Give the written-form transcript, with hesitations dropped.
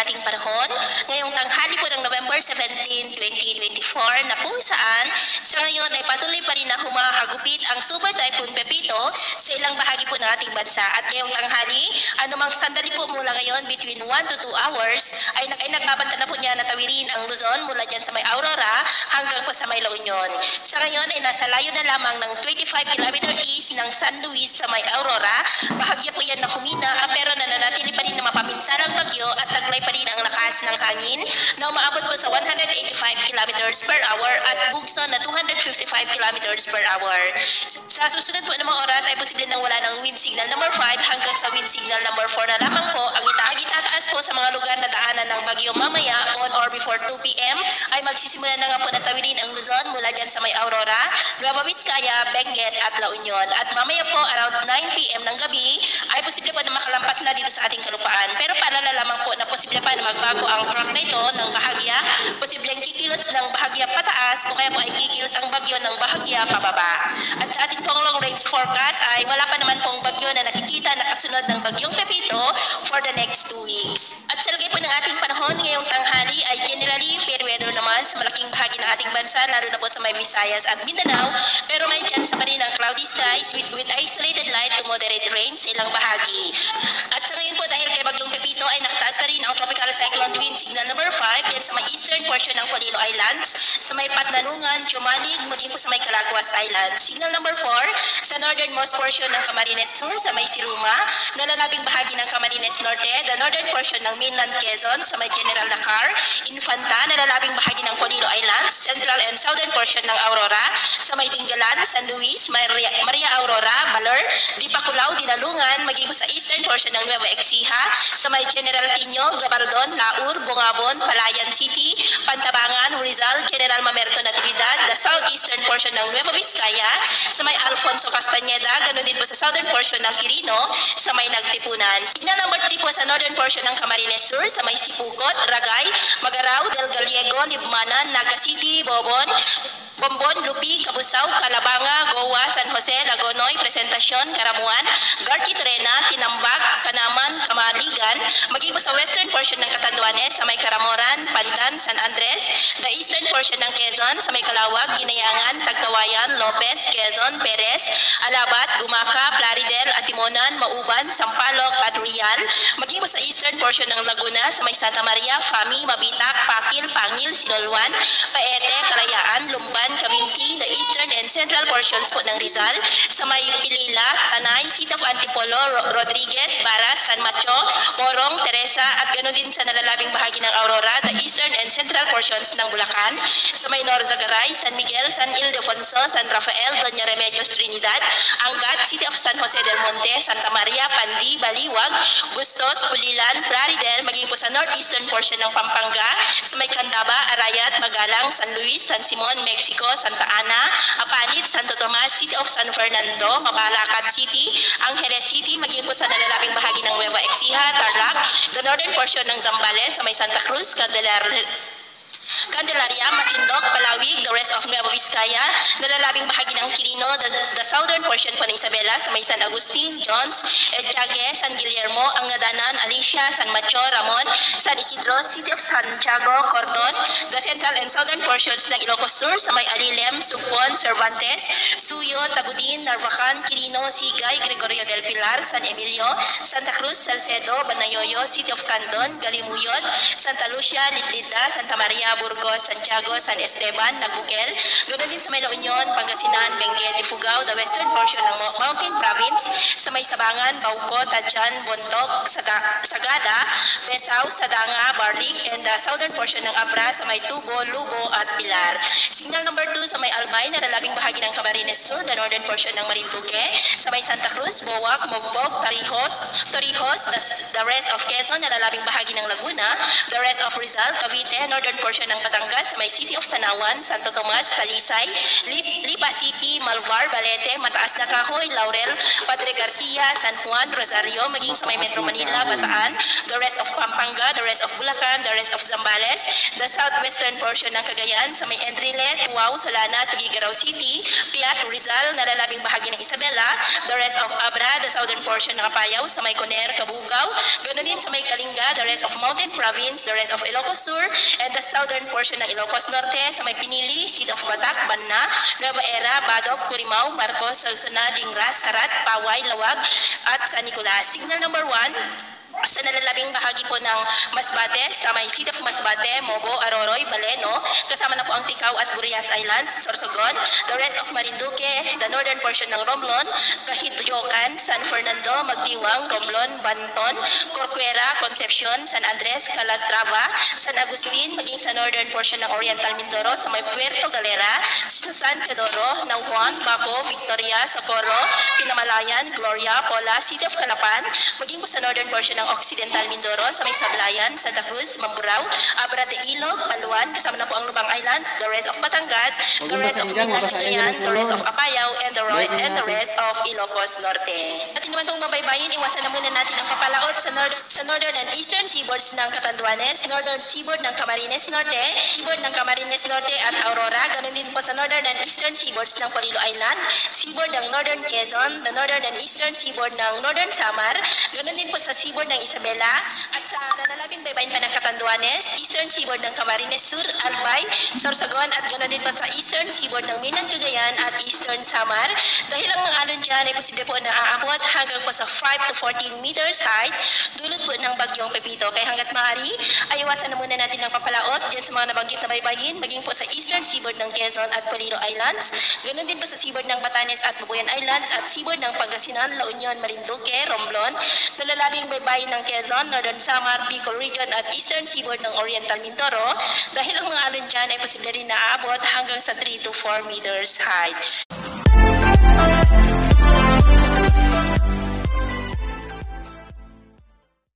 ating panahon ngayong tanghali po ng November 17, 2024 na kung saan sa ngayon ay patuloy pa rin na humahagupit ang Super Typhoon Pepito sa ilang bahagi po ng ating bansa. At ngayong tanghali, anumang sandali po mula ngayon between 1 to 2 hours ay nagbabanta na po niya na tawirin ang Luzon mula dyan sa may Aurora hanggang po sa may La Union. Sa ngayon ay nasa layo na lamang ng 25 km east ng San Luis sa may Aurora. Bahagya po yan na humina pero nananatili pa rin na mapapinsanang bagyo at taglay pa rin ang lakas ng hangin na umaabot po sa 185 km per hour at bugso na 255 km per hour. Sa susunod po ng mga oras ay posible nang wala ng wind signal number 5 hanggang sa wind signal number 4 na lamang po ang itataas po sa mga lugar na daanan ng bagyo mamaya on or before 2 p.m. ay magsisimula na nga po na tawirin ang Luzon mula dyan sa may Aurora, Nueva Vizcaya, Benguet at La Union. At mamaya po around 9 p.m. ng gabi ay posible po na makalampas na dito sa ating kalupaan. Pero paalala lamang po na posible pa na magbago ang track na ito ng bahagya, posibleng kikilos ng bahagya pataas o kaya po ay kikilos ang bagyo ng bahagya pababa. At sa ating pong long range forecast ay wala pa naman pong bagyo na nakikita na kasunod ng bagyong Pepito for the next 2 weeks. At sa lagay po ng ating panahon ngayong tanghali ay generally fair weather naman sa malaking bahagi ng ating bansa, lalo na po sa may Visayas at Mindanao, pero may chance pa rin ng cloudy skies with isolated light to moderate rain sa ilang bahagi. At sa ngayon po dahil kay bagyong Pepito ay nakataas pa rin ang tropical cyclone wind signal number 5 yan sa may eastern portion ng Polillo Islands, sa may Patnanungan, Chumalig, maging po sa may Calaguas Islands. Signal number 4 sa northernmost portion ng Camarines Sur sa may Siruma, nalalabing bahagi ng Camarines Norte, the northern portion ng mainland Quezon sa may General Lacar, Infanta, nalalabing bahagi ng Polillo Islands, central and southern portion ng Aurora, sa may Dingalan, San Luis, Maria Aurora, Baler, Dipaculaw, Dinalungan, maging po sa eastern portion ng Nueva Ecija, sa may General Tino, Gabaldon, Laur, Bungabon, Palayan City, Pantabangan, Rizal, General Mamerto Natividad, the southeastern portion ng Nueva Vizcaya, sa may Alfonso Castañeda, ganun din po sa southern portion ng Quirino, sa may Nagtipunan. Signal number 3 po sa northern portion ng Camarines Sur, sa may Sipukot, Ragay, Magaraw, Del Gallego, Libmanan, Naga City, Bobon, Bombon, Lupi, Cabusao, Calabanga, Goa, San Jose, Lagonoy, Presentacion, Caramuan, Garki Torena, Tinambak, Kanaman, Kamaligan, maging po sa western portion ng Catanduanes, sa may Caramoran, Pandan, San Andres, the eastern portion ng Quezon, sa may Calawag, Ginayangan, Tagkawayan, Lopez, Quezon, Perez, Alabat, Gumaca, Plaridel, Atimonan, Mauban, Sampaloc, at Rial, maging po sa eastern portion ng Laguna, sa may Santa Maria, Fami, Mabitak, Pakil, Pangil, Sinolwan, Paete, Kalayaan, Lumban, Cavinti, the eastern and central portions po ng Rizal, sa may Pilila, Tanay, City of Antipolo, Rodriguez, Baras, San Macho, Morong, Teresa, at ganoon din sa nalalabing bahagi ng Aurora, the eastern and central portions ng Bulacan, sa may Norzagaray, San Miguel, San Ildefonso, San Rafael, Doña Remedios, Trinidad, Angat, City of San Jose del Monte, Santa Maria, Pandi, Baliwag, Bustos, Pulilan, Plaridel, maging po sa northeastern portion ng Pampanga, sa may Candaba, Arayat, Magalang, San Luis, San Simon, Mexico, Santa Ana, Apanit, Santo Tomas, City of San Fernando, Mabalacat City, Angeles City, maging po sa nalalabing bahagi ng Nueva Ecija, Tarlac, the northern portion ng Zambales, sa may Santa Cruz, Candelaria, Masindok, Palawig, the rest of Nueva Vizcaya, nalalabing bahagi ng Quirino, the southern portion po ng Isabela, sa may San Agustin, Jones, Edjague, San Guillermo, Angadanan, Alicia, San Macho, Ramon, San Isidro, City of Santiago, Cordon, the central and southern portions ng Ilocos Sur, sa may Alilem, Supon, Cervantes, Suyo, Tagudin, Narvacan, Quirino, Sigay, Gregorio del Pilar, San Emilio, Santa Cruz, Salcedo, Banayoyo, City of Candon, Galimuyod, Santa Lucia, Litlida, Santa Maria, Burgos, Santiago, San Esteban, Nagukel, ganoon din sa may La Union, Pangasinan, Benguet, Ifugao, the western portion ng Mountain Province, sa may Sabangan, Bauco, Tadjan, Bontoc, Sagada, Besao, Sadanga, Barlig, and the southern portion ng Abra, sa may Tubo, Lubo, at Pilar. Signal number 2 sa may Albay, nalalabing bahagi ng Camarines Sur, the northern portion ng Marinduque, sa may Santa Cruz, Boac, Mogbog, Torrijos, the rest of Quezon, nalalabing bahagi ng Laguna, the rest of Rizal, Cavite, northern portion ng Batangas, sa may City of Tanawan, Santo Tomas, Talisay, Lipa, Lipa City, Malvar, Balete, Mataas na Kahoy, Laurel, Padre Garcia, San Juan, Rosario, maging sa may Metro Manila, Bataan, the rest of Pampanga, the rest of Bulacan, the rest of Zambales, the southwestern portion ng Cagayan, sa may Enrile, Tuaw, Solana, Tuguegarao City, Piat, Rizal, nalalabing bahagi ng Isabela, the rest of Abra, the southern portion ng Apayao, sa may Coner, Cabugao, ganoon din sa may Kalinga, the rest of Mountain Province, the rest of Ilocos Sur, and the southern portion ng Ilocos Norte, sa may Pinili, Seat of Batak, Banna, Nueva Era, Badok, Curimao, Marcos, Salsona, Dingras, Sarat, Paway, Lawag, at San Nicolas. Signal number 1, sa nalalabing bahagi po ng Masbate, sa may Seat of Masbate, Mobo, Aroroy, Baleno, kasama na po ang Ticao at Burias Islands, Sorsogon, the rest of Marinduque, the northern portion ng Romblon, Kahityocan, San Fernando, Magdiwang, Romblon, Banton, Corcuera, Concepcion, San Andres, Calatrava, San Agustin, maging sa northern portion ng Oriental Mindoro, sa may Puerto Galera, sa San Teodoro, Naujuan, Baco, Victoria, Socorro, Pinamalayan, Gloria, Pola, City of Calapan, maging po sa northern portion ng Occidental Mindoro, sa may Sablayan, Santa Cruz, Mamburao, Abra de Ilog, Paluan, kasama na po ang Lubang Islands, the rest of Batangas, the rest of Mindanao, the rest of Apayao, and the rest of Ilocos Norte. At naman pong mabaybayin, iwasan na muna natin ang papalaot sa northern and eastern seaboards ng Catanduanes, northern seaboard ng Camarines Norte, seaboard ng Camarines Norte at Aurora, ganun din po sa northern and eastern seaboards ng Polillo Island, seaboard ng northern Quezon, the northern and eastern seaboard ng northern Samar, ganun din po sa seaboard ng Isabela, at sa nalalabing baybayin pa ng Catanduanes, eastern seaboard ng Camarines Sur, Albay, Sorsogon, at ganoon din pa sa eastern seaboard ng Minan, Cagayan at eastern Samar. Dahil ang mga alon dyan ay posible po na aabot hanggang po sa 5 to 14 meters height, dulot po ng bagyong Pepito. Kaya hanggat maaari, ay iwasan na muna natin ang papalaot dyan sa mga nabanggit na baybayin, maging po sa eastern seaboard ng Quezon at Polillo Islands, ganoon din po sa seaboard ng Batanes at Babuyan Islands, at seaboard ng Pangasinan, La Union, Marinduque, Romblon, nalalabing baybayin ng Quezon, Northern Samar, Bicol Region at Eastern Seaboard ng Oriental Mindoro, dahil ang mga alon dyan ay posible rin na aabot hanggang sa 3 to 4 meters height.